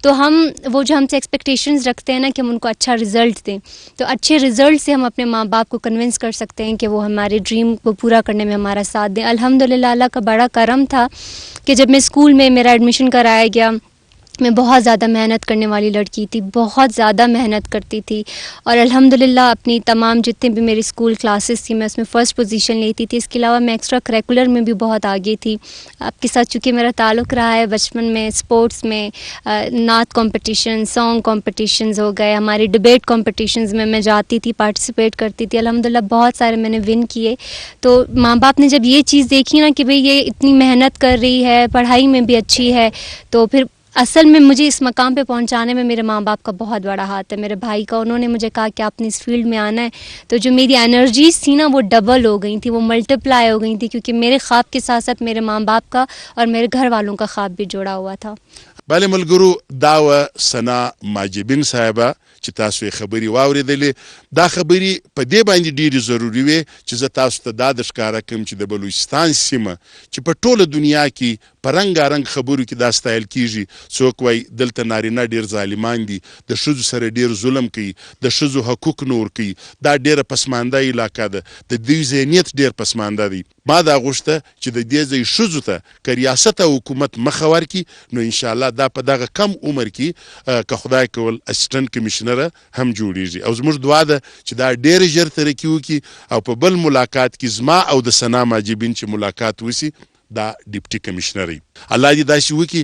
تو ہم وہ جو ہم سے ایکسپیکٹیشنز رکھتے ہیں نا کہ ہم ان کو اچھا رزلٹ دیں تو اچھے رزلٹ سے ہم اپنے ماں باپ کو کنونس کر سکتے ہیں کہ وہ ہمارے ڈریم کو پورا کرنے میں ہمارا ساتھ دیں. الحمدللہ اللہ کا بڑا کرم تھا کہ جب میں اسکول میں میرا ایڈمیشن کرایا گیا میں بہت زیادہ محنت کرنے والی لڑکی تھی, بہت زیادہ محنت کرتی تھی اور الحمدللہ اپنی تمام جتنے بھی میری اسکول کلاسز تھی میں اس میں فرسٹ پوزیشن لیتی تھی. اس کے علاوہ میں ایکسٹرا کریکولر میں بھی بہت آگے تھی. آپ کے ساتھ چونکہ میرا تعلق رہا ہے بچپن میں اسپورٹس میں نعت کمپٹیشن سانگ کمپٹیشنز ہو گئے ہماری ڈبیٹ کمپٹیشنز میں جاتی تھی پارٹیسپیٹ کرتی تھی. الحمدللہ بہت سارے میں نے ون کیے. تو ماں باپ نے جب یہ چیز دیکھی نا کہ بھئی یہ اتنی محنت کر رہی ہے پڑھائی میں بھی اچھی ہے تو پھر اصل میں مجھے اس مقام پہ پہنچانے میں میرے ماں باپ کا بہت بڑا ہاتھ ہے. میرے بھائی کا انہوں نے مجھے کہا کہ آپ نے اس فیلڈ میں آنا ہے تو جو میری انرجیز تھی نا وہ ڈبل ہو گئی تھی وہ ملٹیپلائی ہو گئی تھی کیونکہ میرے خواب کے ساتھ ساتھ میرے ماں باپ کا اور میرے گھر والوں کا خواب بھی جوڑا ہوا تھا. بله ملګرو دا وه ثنا ماجبین صاحبه چې تاسو یې خبرې واورېدلې. دا خبرې په دې باندې ډېرې ضروري وې چې زه تاسو ته دا د ښکاره کړم چې د بلوچستان سیمه چې په ټوله دنیا کې په رنګارنګ خبرو کې دا ستایل کېږي. څوک وایي دلته نارینه ډېر ظالمان دي د ښځو سره ډېر ظلم کوي د ښځو حقوق نه ورکوي دا ډېره پسمانده علاقه ده د دوی ذهنیت ډېر پسمانده دی. ما دا غوښته چې د دې ځای ښځو ته که ریاست او حکومت مخه ورکړي نو انشاءالله دا په دغه کم عمر کې که خدای کول اسسټنټ کمیشنره هم جوړیږي او زموږ دعا ده چې دا ډېر ژر ترقي وکړي او په بل ملاقات کې زما او د ثنا ماجبین چې ملاقات وسي دا ډیپټي کمیشنر الله دې داسې وکړي.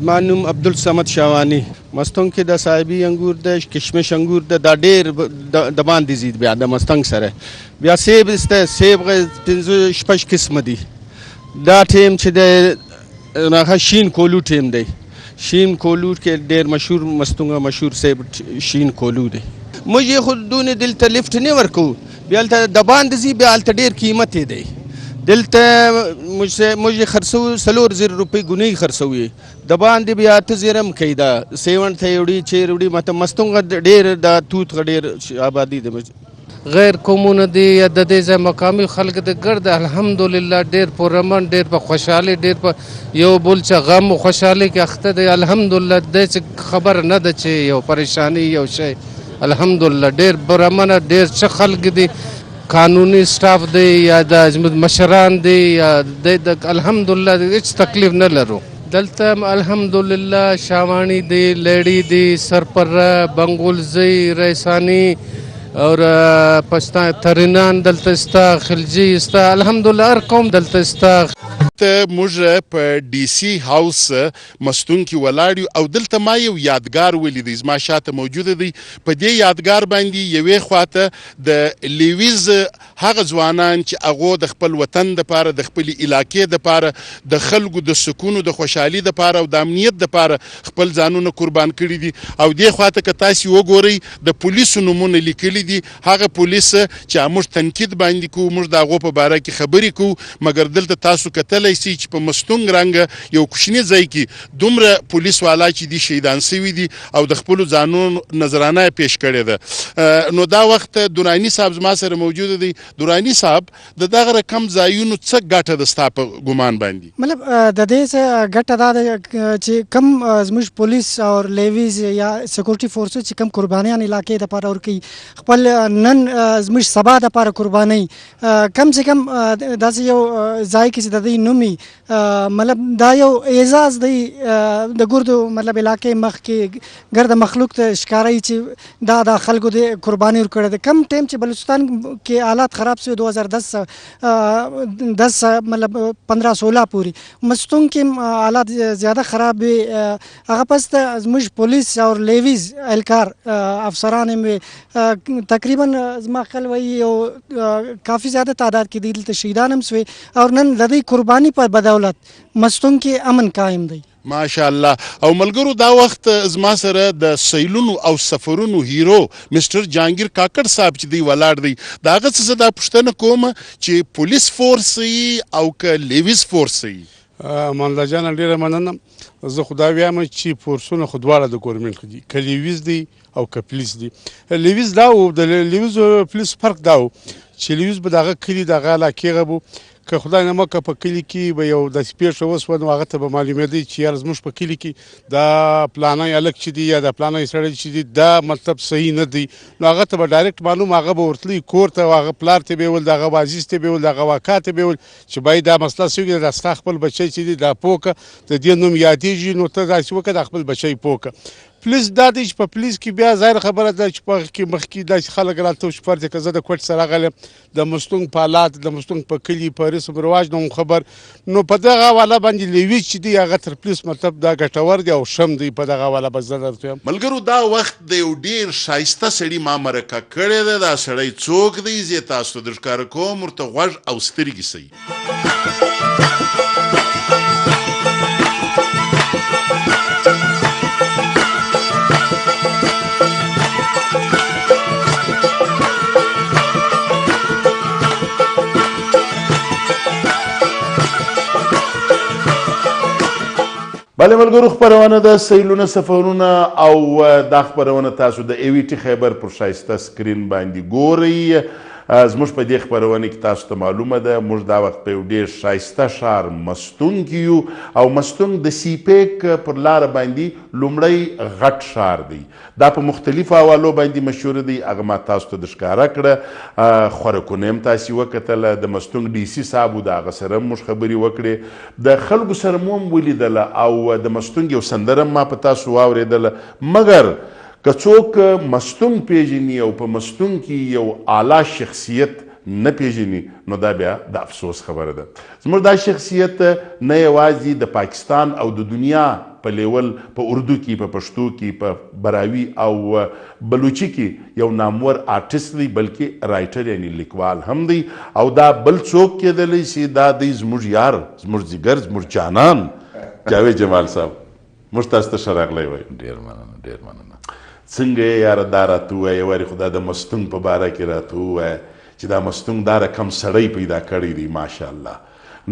زما نوم عبدالصمد شاوانی مستنګ کې د صاحبي انګور د کشمش انګور د ډېر د باندې زید بیا د مستنګ سره بیا سیب سته سیب 5 قسم دي دا ټیم چې د راخه شین کولو ټیم دی شین کولو کې ډېر مشهور مستنګ مشهور سیب شین کولو دی موږ خو دونه دلته لیفت نه ورکو بیا د باندې زی بیا الته ډېر قیمت دی دلته موږ خرڅو 3000 روپۍ ګونی خرڅوي د باندې بیا 8000 هم کوي دا 7 ته وړي چې وړي مته مستنګ ډېر د توت ډېر آبادی دی غیر قومونه دي یا د دې ځای مقامي خلک د ګرد الحمدلله ډېر پرامن ډېر په خوشحالي ډېر په یو بل چې غم او خوشحالي کې اخته دی الحمدلله د خبر نه ده چې یو پریشانی یو شی الحمدلله ډېر پرامن ډېر څه خلک دي قانوني سټاف دی یا د مشران دی یا د الحمدلله هیڅ تکلیف نه لرو دلته الحمدلله شاوانی دی لیډی دی سرپره بنګولزی ریسانی اور پښتون ترینان دلته ستا خلجی ستا الحمدلله هر قوم دلته ستا ته موږ په ډي سي هاوس مستون کې ولاړ یو او دلته ما یو یادګار ولیدی زما شاته موجوده دی په دې یادګار باندې یوې خواته د لیویز هغه ځوانان چې هغه د خپل وطن دپاره د خپل علاقې دپاره د خلکو د سکون او د خوشحالي دپاره او د امنیت دپاره خپل ځانونه قربان کړي دي او دې خواته که تاسې وګورئ د پولیسو نومونه لیکلي دي هغه پولیس چې موږ تنقید باندې کوو موږ د هغو په باره کې خبرې کوو مګر دلته تاسو کتلی سي چې په مستونګ رنګه یو کوچني ځای کې دومره پولیس والا چې دي شهیدان سوي دي او د خپلو ځانونو نظرانه یې پیش کړې ده نو دا وخت دراني صاحب زما سره موجوده دی دراني صاحب د دغه رقم ځایونو څه ګټه ده ستا په ګمان باندې مطلب د دې څه ګټه دا ده چې کم زموږ پولیس او لیویز یا سکیورټي فورسز چې کم قربانیان علاقې دپاره ورکوي خپل نن زموږ سبا دپاره قربانۍ کم سے کم داسې یو ځای کې چې د دې نوم مطلب دا یو اعزاز دی د ګردو مطلب علاقې مخ کې ګرد مخلوق ته ښکاري چې دا د خلکو د قرباني ورکړی دی کم ټایم چې بلوچستان کې حالات خراب شوي 2010 مطلب 15-16 پورې مستونګ کې حالات زیاده خراب وي هغه پس ته زموږ پولیس او لیویز اهلکار افسران هم تقریبا زما خیال وایي یو کافي زیاده تعداد کې دي دلته شهیدان هم سوي او نن د دې قرباني په بدولت مستونګ کې امن قایم دی ماشاءالله او ملګرو دا وخت زما سره د سیلونو او سفرونو هیرو مستر جهانگیر کاکړ صاحب چې دی ولاړ دی د هغه څه دا پوښتنه کوم چې پولیس فورس او که لیویز فورس منله جانه ډېره مننه زه خو دا وایم چې فورسونه خو دواړه د ګورمنټ دي که لیویز دی او که پولیس دی لیویز دا و د لیویز او پولیس فرق دا و چې لیویز به دغه کلي دغه علاقې به که خدای نه مکه په کلي کې به یو داسې پیښه وسوه نو هغه ته به معلومېدی چې یاره زموږ په کلي کې دا پلانی هلک چې دی یا دا پلانی سړی چې دی دا مطلب صحیح نه دی نو هغه ته به ډایرکټ معلوم هغه به ورتلی کور ته هغه پلار ته به ویل د هغه عزیز ته به ویل د هغه واکا ته به ویل چې باید دا مسله سوي دا ستا خپل بچی چې دی دا پوه که د دې نوم یادېږي نو ته داسې وکړه د خپل بچی پوه که پولیس دا دی چې په پولیس کې بیا ظاهر خبره ده چې په هغه کې مخکې داسې خلک راته چې فرض که زه د کوټ سره راغلی د مستونګ په حالات د مستونګ په کلي په رسم رواج نه خبر نو په دغه حواله باندې لیویج چې دی هغه تر پولیس مطلب دا ګټور دی او شم دی په دغه حواله به زه درته وایم ملګرو دا وخت د یو ډیر ښایسته سړي ما مرکه کړې ده دا سړی څوک دی زه تاسو ته درښکاره کوم ورته غوږ او سترګې سئ بله ملګرو خپرونه د سیلونه سفرونه او دا خپرونه تاسو د AVT خیبر پر ښایسته سکرین باندې ګورئ زموږ په دې خپرونه کې تاسو ته معلومه ده موږ دا وخت په یو ډېر ښایسته ښار مستونګ کې یو او مستونګ د سیپیک پر لاره باندې لومړی غټ ښار دی دا په مختلفو حوالو باندې مشهور دی هغه ما تاسو ته درښکاره کړه خوراکونه هم تاسې وکتله د مستونګ DC صاحب و د هغه سره هم موږ خبرې وکړې د خلکو سره مو هم ولیدله او د مستونګ یو سندره هم ما په تاسو واورېدله مګر که څوک مستونګ پیژني او په مستونګ کې یو اعلی شخصیت نه پیژني نو دا بیا د افسوس خبره ده زموږ دا شخصیت نه یوازې د پاکستان او د دنیا په لیول په اردو کې په پښتو کې په براوي او بلوچي کې یو نامور آرټسټ دی بلکې رایټر یعنی لیکوال هم دی او دا بل څوک کېدلی شي دا دی زموږ یار زموږ جګر زموږ جانان جاوید جمال صاحب موږ تاسو ته ښه راغلی وایم ډېر مننه ډېر مننه څنګه یې یاره دا راته ووایه وارې خو دا د مستونګ په باره کې راته ووایه چې دا مستونګ دا رقم سړی پیدا کړی دی ماشاءالله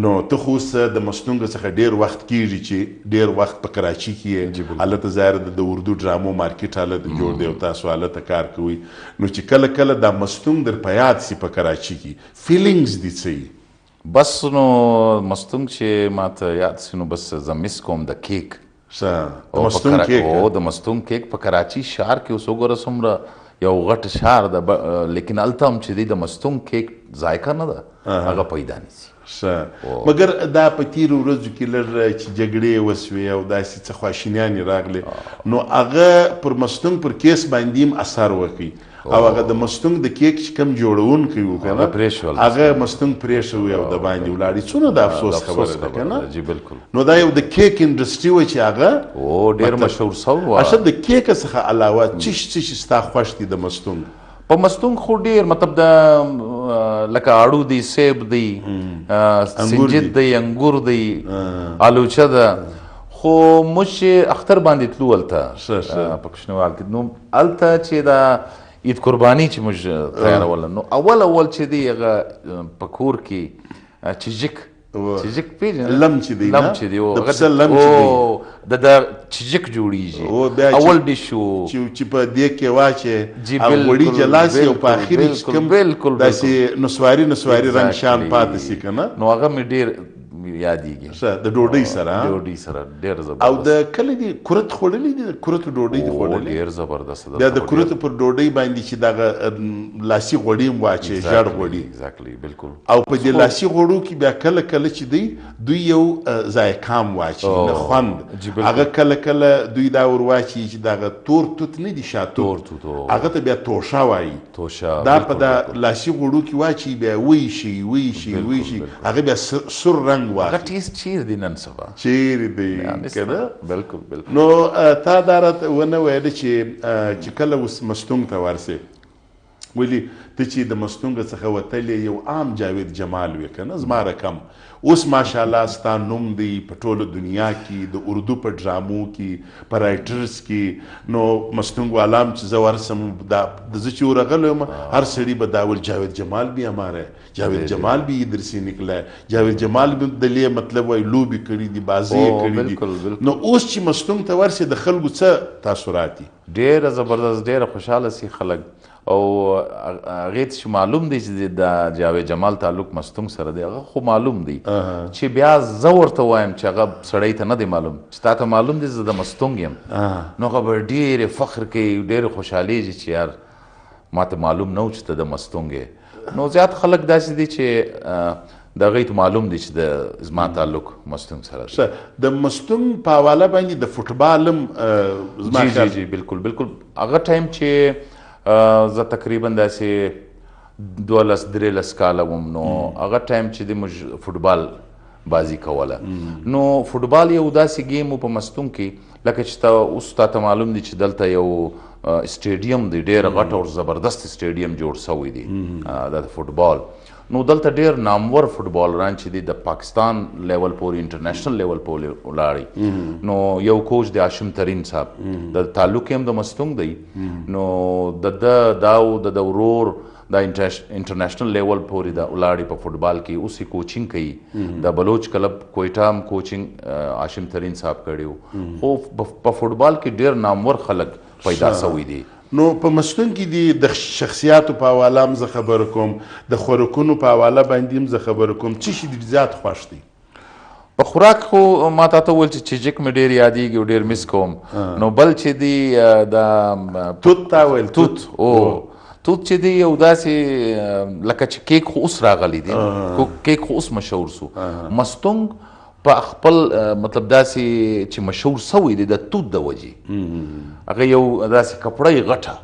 نو ته خو اوس د مستونګ څخه ډېر وخت کېږي چې ډېر وخت په کراچي کې یې هلته ظاهر د اردو ډرامو مارکیټ هلته جوړ دی او تاسو هلته کار کوئ نو چې کله کله دا مستونګ در په یاد سي په کراچي کې فیلینګز دي څه بس نو مستونګ چې ماته یاد سي نو بس زه مس کوم د کیک د مستونګ کیک په کراچي ښار کې اوس وګوره څومره یو غټ ښار ده لیکن هلته هم چې دی د مستونګ کیک ذایقه نه ده هغه پیدا نیسي مګر دا په تیرو ورځو کې لږ چې جګړې وسوې او داسې څه خواشینیانې راغلې نو هغه پر مستونګ پر کیس باندې هم اثر وکړي او هغه د مستونګ د کیک چې کوم جوړونکی و که نه هغه مستونګ پرېښوي او د باندې ولاړې څونه د افسوس خبره ده که نه نو دا یو د کیک انډسټري وه چې هغه ډېر مشهور سوی اصل د کیک څخه علاوه څه شي ستا خوښ دي د مستونګ په مستونګ خو ډېر مطلب د لکه اړو دی سیب دی سنجد دی انګور دی آلوچه ده خو موږ چې اختر باندې تلو هلته په کوچنیوال کې نو هلته چې دا عید قرباني چې موږ تیاروله نو اول چې دی هغه په کور کې چجک پیژنې لم چې دی لم چې دی د پسه لم چې دی د چجک جوړیږي اول ډیش چې په دې کې واچې او غوړي جلا سي او په اخر کې کوم داسې نسواري رنګ شان پاتې سي که نه نو هغه مې ډېر یادېږي د ډوډۍ سره ډېر زبردست او د کله دي کورت خوړلې دي کورتو ډوډۍ دي خوړلې ډېر زبردست بیا د کورتو پر ډوډۍ باندې چې دغه لاسي غوړي هم واچي ژړ غوړي ایگزیکټلی بالکل او په دې لاسي غوړو کې بیا کله چې دوی یو ذایقه هم واچي نه خوند هغه کله دوی دا ور واچي چې دغه تور توت نه دي شاتور هغه ته بیا توشه وایي دا په د لاسي غوړو کې واچي بیا ویشي هغه بیا سور رنګ هغه ټیسټ چیرې دی نن سبا چیرې دی که نه بالکل نو تا دا راته ونه ویله چې کله اوس مستونګ ته ورسې ولې ته چې د مستونګ څخه وتلې یو عام جاوید جمال وې که نه زما رقم اوس ماشاءالله ستا نوم دی په ټوله دنیا کې د اردو په ډرامو کې په رایټرز کې نو مستونګ والام چې زه ورسم زه چې ورغلی یم هر سړي به دا ول جاوید جمال بھی ہمارا ہے جاوید جمال بھی ادھر سے نکلا ہے جاوید جمال بھی د لیے مطلب وایي لوبې کړي دي بازۍ کړي دي نو اوس چې مستونګ ته ورسې د خلکو څه تاثرات دي ډېره زبردست ډېره خوشحاله سي خلک او هغې ته چې معلوم دی چې د جاوید جمال تعلق مستونګ سره دی هغه خو معلوم دی چې بیا زه ورته وایم چې هغه سړی ته نه دی معلوم چې تا ته معلوم دی زه د مستونګ یم نو هغه به ډېرې فخر کوي ډېرې خوشحالېږي چې یار ما ته معلوم نه و چې ته د مستونګ یې نو زیات خلک داسې دي چې د هغوی ته معلوم دی چې د زما تعلق مستونګ سره دی. د مستونګ په حواله باندې د فوټبال هم زما خیال جی بالکل بالکل هغه ټایم چې زه تقریبا داسې 12-13 کاله وم نو هغه ټایم چې د موږ فوټبال بازی کوله. نو فوټبال یو داسې گیم په مستونګ کې لکه چې اوس تاته معلوم دی چې دلته یو سټیډیم دی ډېر غټ او زبردست سټیډیم جوړ سوی دی د فوټبال. نو دلته ډېر نامور فوټبالران چې دي د پاکستان لیول پورې انټرنیشنل لیول پورې ولاړي. نو یو کوچ دی هاشم ترین صاحب د تعلق هم د مستونګ دی. نو د داو د ورور دا انټرنیشنل لیول پورې د ولاړې په فوټبال کې اوس یې کوچینګ کوي. د بلوچ کلب کوئټه هم کوچینګ هاشم ترین صاحب کړی و. خو په فوټبال کې ډېر نامور خلک پیدا سوي دي. نو په مستونګ کې دي د شخصیاتو په حواله هم زه خبره کوم، د خوراکونو په حواله باندې هم زه خبره کوم. څه شي ډېر زیات خوښ دی؟ په خوراک خو ما تاته وویل چې چیجک مې ډېر یادېږي او ډېر مس کوم. نو بل چې دی د توت تا ویل توت توت چې دی یو داسې لکه چې کیک خو اوس راغلی دی، کیک خو اوس مشهور سو. مستونګ په خپل مطلب داسې چې مشهور سوی دی د توت د وجې. هغه یو داسې کپړی غټه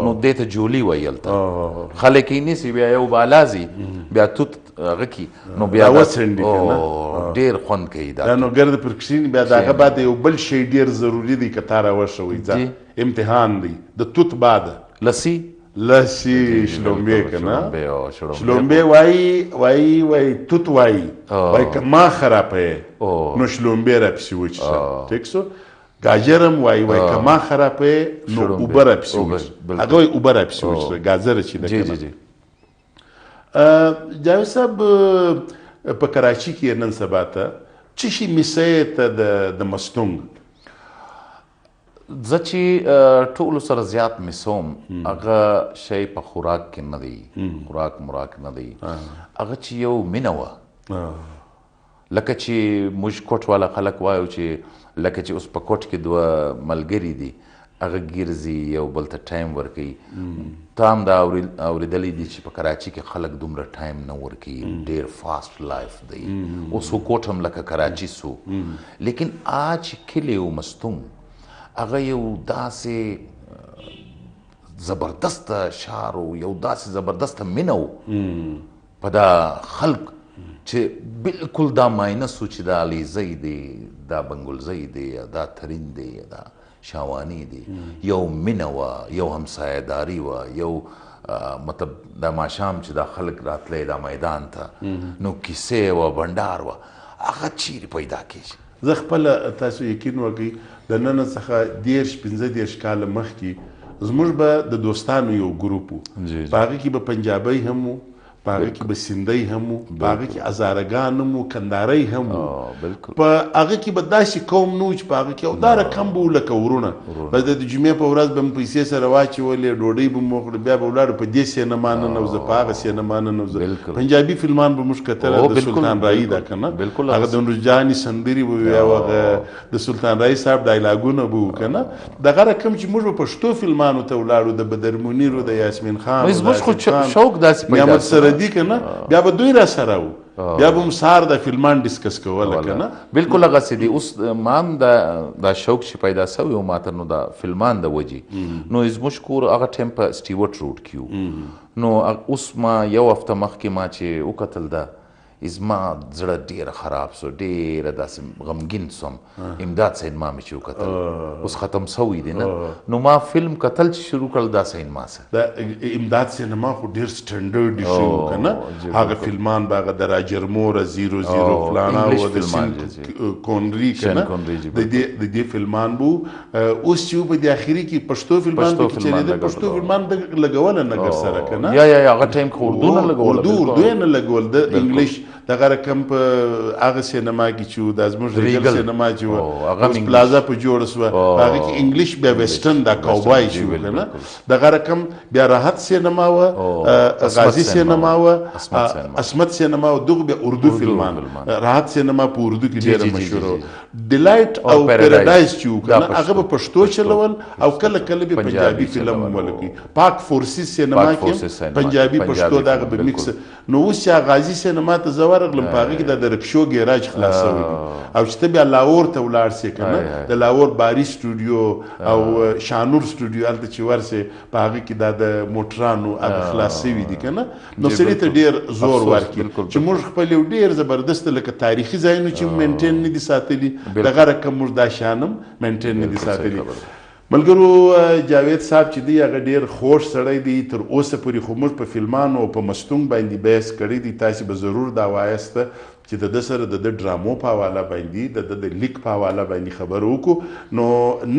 نو دې ته جولی ویل ته خلک یې نیسي بیا یو بالازي بیا توت هغه کې نو بیا ډېر خوند کوي دا نو ګرد پر کښیني بیا د هغه بعد یو بل شی ډېر ضروري دی که تا راوښوئ ځه امتحان دی د توت بعد لسی شلومبې که نه شلومبې وایي توت وایي که ما خرابه نو شلومبې راپسې وچیشه ټیک سو. گاجر هم وایي که ما خرابه نو اوبه راپسې وچیشه هغه وایي اوبه راپسې وچیشه ګازره چې ده که نه. جاوید صاحب په کراچي کې نن سبا ته څه شي میسه ته د مستونګ؟ زه چې ټولو سره زیات مسوم هغه شی په خوراک کې نه دی، خوراک مراک نه دی، هغه چې یو مینه وه. لکه چې موږ کوټ والا خلک وایو چې لکه چې اوس په کوټ کې دوه ملګري دي هغه ګرځي یو بل ته ټایم ورکوي. تا هم دا اورېدلی دي چې په کراچي کې خلک دومره ټایم نه ورکوي، ډېر فاسټ لایف دی. اوس کوټ هم لکه کراچي سو، لیکن آج کلی و مستونګ هغه یو داسې زبردست شعر و یو داسې زبردست مینه و په دا خلق چې بالکل دا ماینه سو چې دا علیزی دی، دا بنګلزی دی، دا ترین دی، دا شاوانی دی. یو مینه وه، یو همسایهداري وه، یو مطلب دا ماښام چې دا خلق راتلی دا میدان ته نو کیسې وه، بنډار وه، هغه چیرې پیدا کېږي؟ زه خپله تاسو یقین وکړئ د نن څخه 15 کاله مخکې زموږ به د دوستانو یو ګروپ و، په هغه کې به پنجابی هم و، په هغه کې به سندی هم و، په هغه کې هزارګان هم و، کندارۍ هم و. په هغه کې به داسې قوم نه و چې په هغه کې او دا رقم به و لکه ورونه. بس د جمعې په ورځ به مو پیسې سره واچولې، ډوډۍ به مو وخوړه، بیا به ولاړو په دې سینما ننوځه، په هغه سینما ننوځه. پنجابي فلمان به موږ کتله، د سلطان رایي ده که نه، هغه د نورجانې سندرې به وي او هغه د سلطان رایي صاحب ډایلاګونه به وو که نه. دغه رقم چې موږ به پښتو فلمانو ته ولاړو، د بدرمنیر و، د یاسمین خان، زموږ خو شوق داسې پیدا محمد سردي که نه، بیا به دوی را سره وو، بیا به هم سهار د فلمان ډسکس کوله که نه. بالکل هغسې دي. اوس ما هم دا شوق چې پیدا سوی و ماته نو د فلمان د وجې نو زموږ کور هغه ټایم په سټیورټ روډ کې و. نو اوس ما یو هفته مخکې ما چې وکتل ده زما زړه ډېره خراب سو، ډېره داسې غمګین سوم. امداد سینما مې چې وکتل اوس ختم سوی دی نه، نو ما فلم کتل چې شروع کړل دا سینما سره. د امداد سینما خو ډېر سټنډرډ شو که نه، هغه فلمان به هغه د راجر مور، 00 فلانا و، د سین کونري که نه، د دې فلمان بو. اوس چې په د اخري کې پښتو فلمان پکې چلېده، پښتو فلمان لګوله نګر سره که نه، یا هغه ټایم کې اردو نه لګول، اردو یې نه لګول، د انګلیش دغه رقم په هغه سینما کې چې و، دا زموږ ریګل سینما چې و، اوس پلازا په جوړه سوه، په هغه کې انګلیش بیا ویسټرن دا کاوبای چې و که نه. دغه رقم بیا راحت سینما وه، غازي سینما وه، عصمت سینما وه، دغه بیا اردو فلمان. راحت سینما په اردو کې ډېره مشهوره وه. ډیلایټ او پیراډایز چې و که نه، هغه به پښتو چلول او کله کله به پنجابي فلم ولګوي. پاک فورسز سینما کې پنجابي پښتو دغه به میکس. نو اوس چې غازي سینما ته زه ورغلم په هغه کې د رکشو ګیراج خلاص شوی او چې ته بیا لاهور ته ولاړ سې کنه د لاهور باری سټوډیو او شانور سټوډیو هلته چې ورسې په هغه کې دا د موټرانو هغه خلاص شوي دي کنه نو سړي ته ډېر زور ورکړي چې موږ خپل یو ډېر زبردست لکه تاریخي ځایونه چې مینټین نه دي ساتلي دغه رقم موږ دا شانم مینټین نه دي ساتلي ملګرو جاوید صاحب چې دی هغه ډېر خوږ سړی دی تر اوسه پورې خو موږ په فلمانو او په مستونګ باندې بحث کړی دی تاسې به ضرور دا وایسته چې د ده سره د ده ډرامو په حواله باندې د ده د لیک په حواله باندې خبرې وکړو نو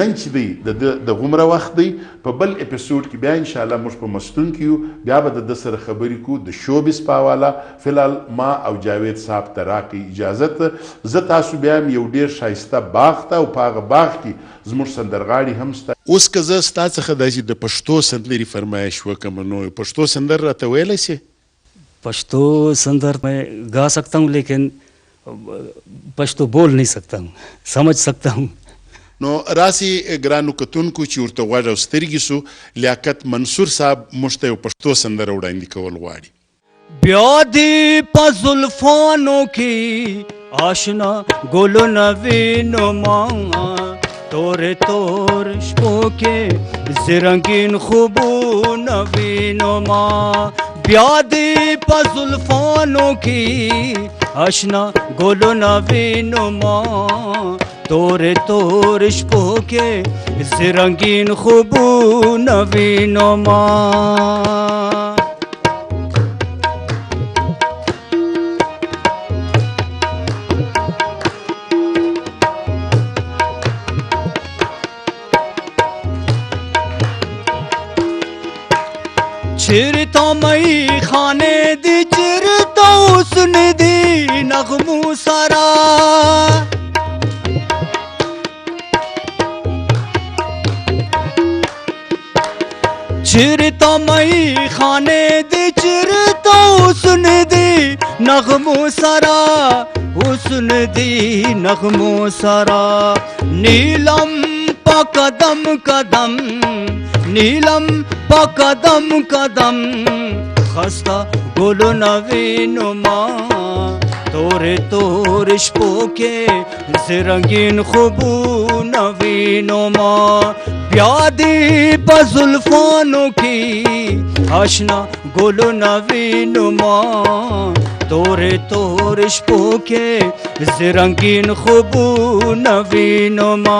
نن چې دی د غومره وخت دی په بل اپیسوډ کې بیا انشاءالله موږ په مستون کې یو بیا به د ده سره خبرې کوو د شوبز په حواله فی الحال ما او جاوید صاحب ته راکړئ اجازت زه تاسو بیا هم یو ډېر ښایسته باغ ته او په هغه باغ کې زموږ سندرغاړي هم ستا اوس که زه ستا څخه داسې د پښتو سندرې فرمایش وکړم نو پښتو سندر راته ویلی سې پشتو سندر میں گا سکتا ہوں لیکن پشتو بول نہیں سکتا ہوں سمجھ سکتا ہوں نو راسي ګرانو کتونکو چې ورته غوږ او سترګې سو لیاقت منصور صاحب موږ ته یو پښتو سندره وړاندې کول غواړي بیا دې په زلفانو کې آشنا ګل نوینو ما تور تور شپو کې زرنگین خوبو نوینو ما بیا دې په زلفانو کې آشنا گل نوینو ما تور تور شپو کې زرنگین خوبو نوینو ما چرتا مئی خانے دی چرتا حسن دی نغمو سارا چرتا مئی خانے دی چرتا حسن دی نغمو سارا حسن دی نغمو سارا نیلم پا قدم قدم نیلم پا قدم قدم خستہ گل نوینو ما تور تور شپو کے زرنگین خوبو نوینو ما بیادی پا زلفانو کی آشنا گل نوینو ما تور تور شپو کے زرنگین خوبو نوینو ما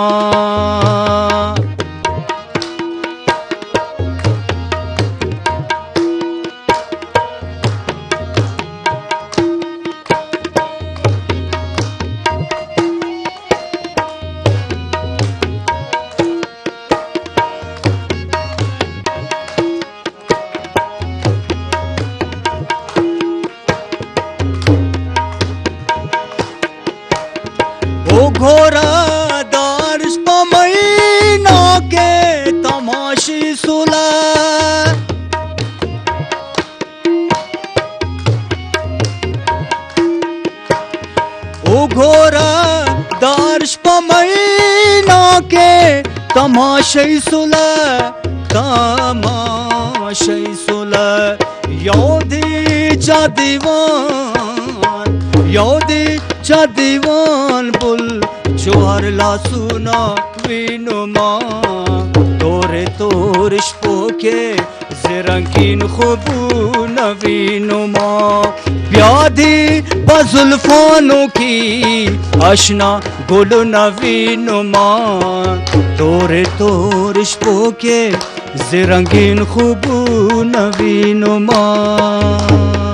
گھوڑا دارش پا مہینہ کے تماشی سلا او گھوڑا دارش پا مہینہ کے تماشی سلا تماشی سلا یودی چا دیوان یودی چا دیوان بل جوہر لا سونا وینو ما تور تور شپو کے زرنگین خوبو نوینو ما بیادی پا زلفانو کی آشنا گل نوینو ما تور تور شپو کے زرنگین خوبو نوینو ما